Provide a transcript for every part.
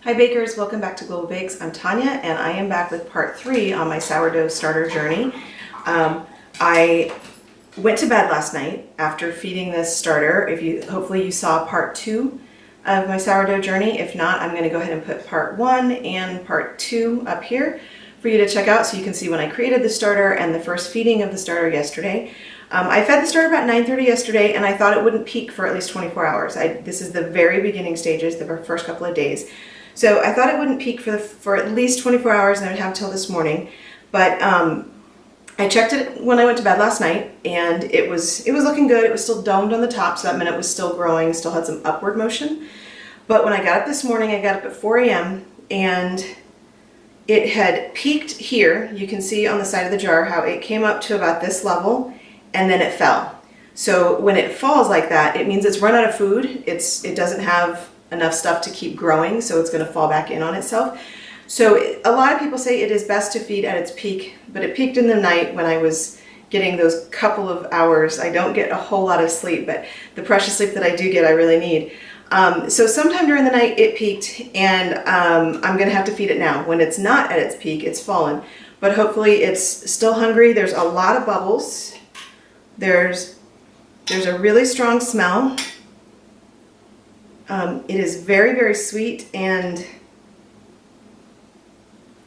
Hi bakers, welcome back to Global Bakes. I'm Tanya and I am back with part 3 on my sourdough starter journey. I went to bed last night after feeding this starter. Hopefully you saw part 2 of my sourdough journey. If not, I'm going to go ahead and put part 1 and part 2 up here for you to check out so you can see when I created the starter and the first feeding of the starter yesterday. I fed the starter about 9:30 yesterday and I thought it wouldn't peak for at least 24 hours. This is the very beginning stages, the first couple of days. So I thought it wouldn't peak for at least 24 hours and I would have till this morning. But I checked it when I went to bed last night and it was looking good. It was still domed on the top, so that meant it was still growing, still had some upward motion. But when I got up this morning, I got up at 4 a.m. and it had peaked here. You can see on the side of the jar how it came up to about this level and then it fell. So when it falls like that, it means it's run out of food. It doesn't have enough stuff to keep growing, so it's going to fall back in on itself. So a lot of people say it is best to feed at its peak, but it peaked in the night when I was getting those couple of hours. I don't get a whole lot of sleep, but the precious sleep that I do get, I really need. So sometime during the night it peaked, and I'm going to have to feed it now. When it's not at its peak, it's fallen, but hopefully it's still hungry. There's a lot of bubbles. There's a really strong smell. It is very, very sweet and,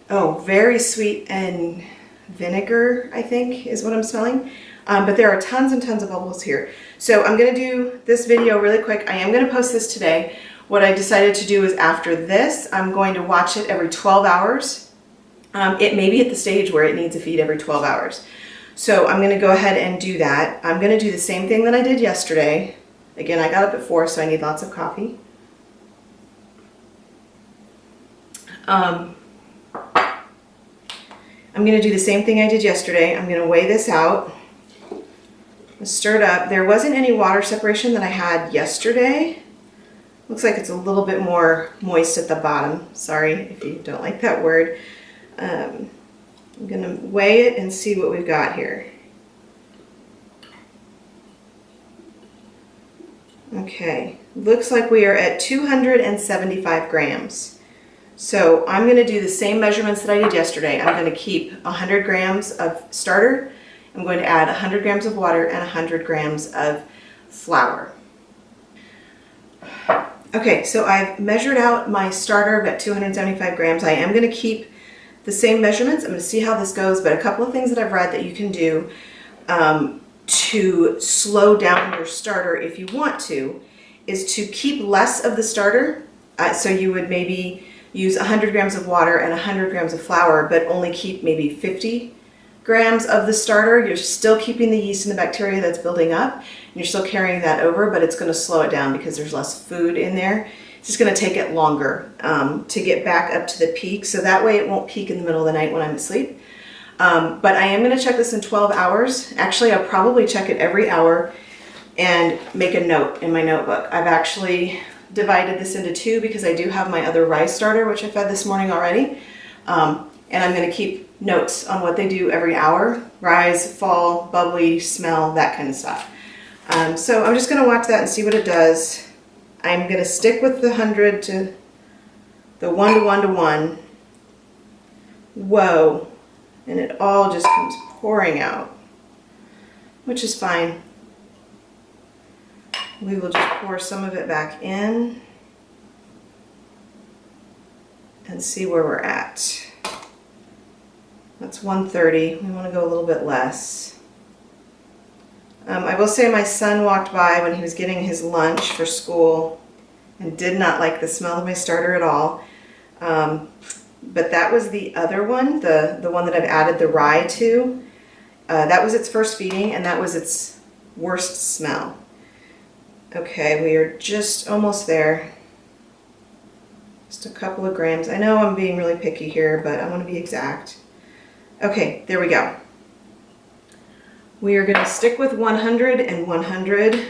very sweet and vinegar, I think is what I'm smelling. But there are tons and tons of bubbles here. So I'm going to do this video really quick. I am going to post this today. What I decided to do is after this, I'm going to watch it every 12 hours. It may be at the stage where it needs a feed every 12 hours. So I'm going to go ahead and do that. I'm going to do the same thing that I did yesterday. Again, I got up at 4, so I need lots of coffee. I'm going to do the same thing I did yesterday. I'm going to weigh this out. Stir it up. There wasn't any water separation that I had yesterday. Looks like it's a little bit more moist at the bottom. Sorry if you don't like that word. I'm going to weigh it and see what we've got here. Okay, looks like we are at 275 grams. So I'm going to do the same measurements that I did yesterday. I'm going to keep 100 grams of starter. I'm going to add 100 grams of water and 100 grams of flour. Okay, so I've measured out my starter at 275 grams. I am going to keep the same measurements. I'm going to see how this goes, but a couple of things that I've read that you can do to slow down your starter if you want to is to keep less of the starter. So you would maybe use 100 grams of water and 100 grams of flour, but only keep maybe 50 grams of the starter. You're still keeping the yeast and the bacteria that's building up, and you're still carrying that over, but it's going to slow it down because there's less food in there. It's just going to take it longer to get back up to the peak, so that way it won't peak in the middle of the night when I'm asleep. But I am going to check this in 12 hours. Actually, I'll probably check it every hour and make a note in my notebook. I've actually divided this into 2 because I do have my other rice starter, which I fed this morning already. And I'm going to keep notes on what they do every hour. Rise, fall, bubbly, smell, that kind of stuff. So I'm just going to watch that and see what it does. I'm going to stick with the 100 to the 1 to 1 to 1. Whoa. And it all just comes pouring out, which is fine. We will just pour some of it back in and see where we're at. That's 130. We want to go a little bit less. I will say my son walked by when he was getting his lunch for school and did not like the smell of my starter at all. But that was the other one, the one that I've added the rye to. That was its first feeding, and that was its worst smell. Okay, we are just almost there. Just a couple of grams. I know I'm being really picky here, but I want to be exact. Okay, there we go. We are going to stick with 100 and 100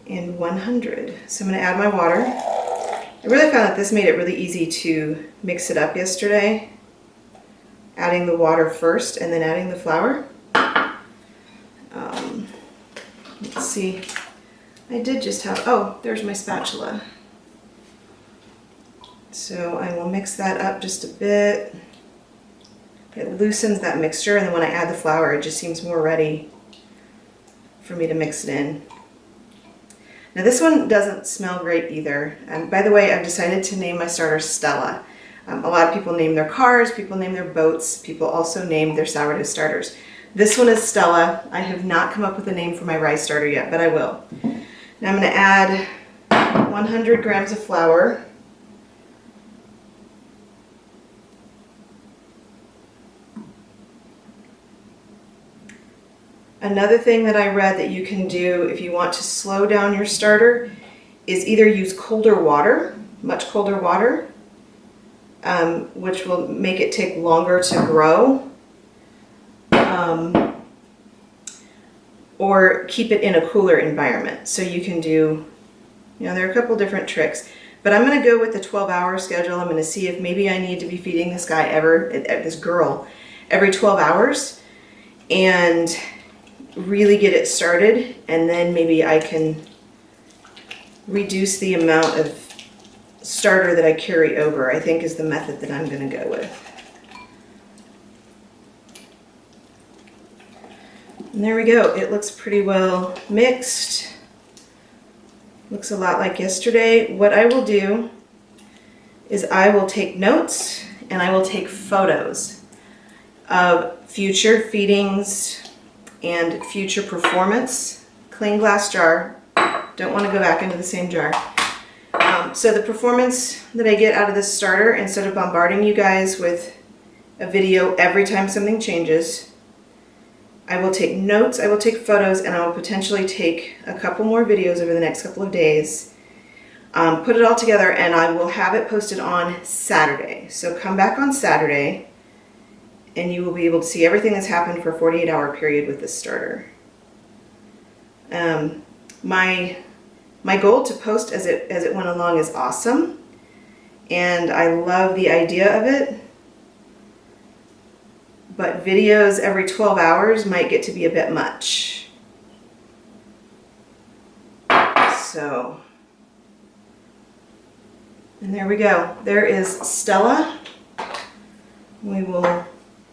and 100. So I'm going to add my water. I really found that this made it really easy to mix it up yesterday. Adding the water first and then adding the flour. Let's see. I did just have, oh, there's my spatula. So I will mix that up just a bit. It loosens that mixture, and then when I add the flour, it just seems more ready for me to mix it in. Now this one doesn't smell great either. By the way, I've decided to name my starter Stella. A lot of people name their cars, people name their boats, people also name their sourdough starters. This one is Stella. I have not come up with a name for my rice starter yet, but I will. Now I'm going to add 100 grams of flour. Another thing that I read that you can do if you want to slow down your starter is either use colder water, much colder water, which will make it take longer to grow, or keep it in a cooler environment. So you can do, there are a couple different tricks, but I'm going to go with the 12-hour schedule. I'm going to see if maybe I need to be feeding this girl every 12 hours and really get it started, and then maybe I can reduce the amount of starter that I carry over, I think is the method that I'm going to go with. And there we go. It looks pretty well mixed. Looks a lot like yesterday. What I will do is I will take notes and I will take photos of future feedings and future performance. Clean glass jar. Don't want to go back into the same jar. So the performance that I get out of this starter, instead of bombarding you guys with a video every time something changes, I will take notes, I will take photos, and I will potentially take a couple more videos over the next couple of days, put it all together, and I will have it posted on Saturday. So come back on Saturday and you will be able to see everything that's happened for a 48-hour period with this starter. My goal to post as it went along is awesome, and I love the idea of it, but videos every 12 hours might get to be a bit much. So, and there we go. There is Stella. We will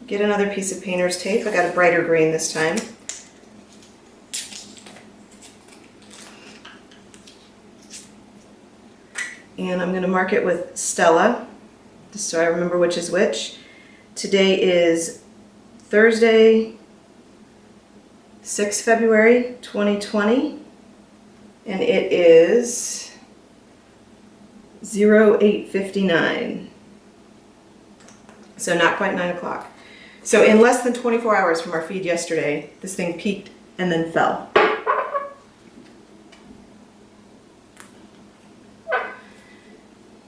get another piece of painter's tape. I got a brighter green this time. And I'm going to mark it with Stella, just so I remember which is which. Today is Thursday, 6th February 2020, and it is 08:59. So not quite 9 o'clock. So in less than 24 hours from our feed yesterday, this thing peaked and then fell.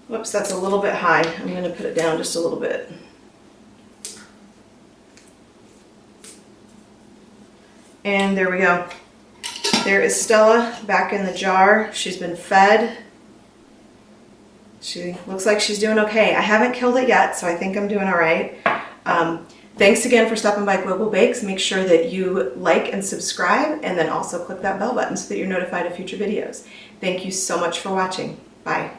Whoops, that's a little bit high. I'm going to put it down just a little bit. And there we go. There is Stella back in the jar. She's been fed. She looks like she's doing okay. I haven't killed it yet, so I think I'm doing all right. Thanks again for stopping by Global Bakes. Make sure that you like and subscribe, and then also click that bell button so that you're notified of future videos. Thank you so much for watching. Bye.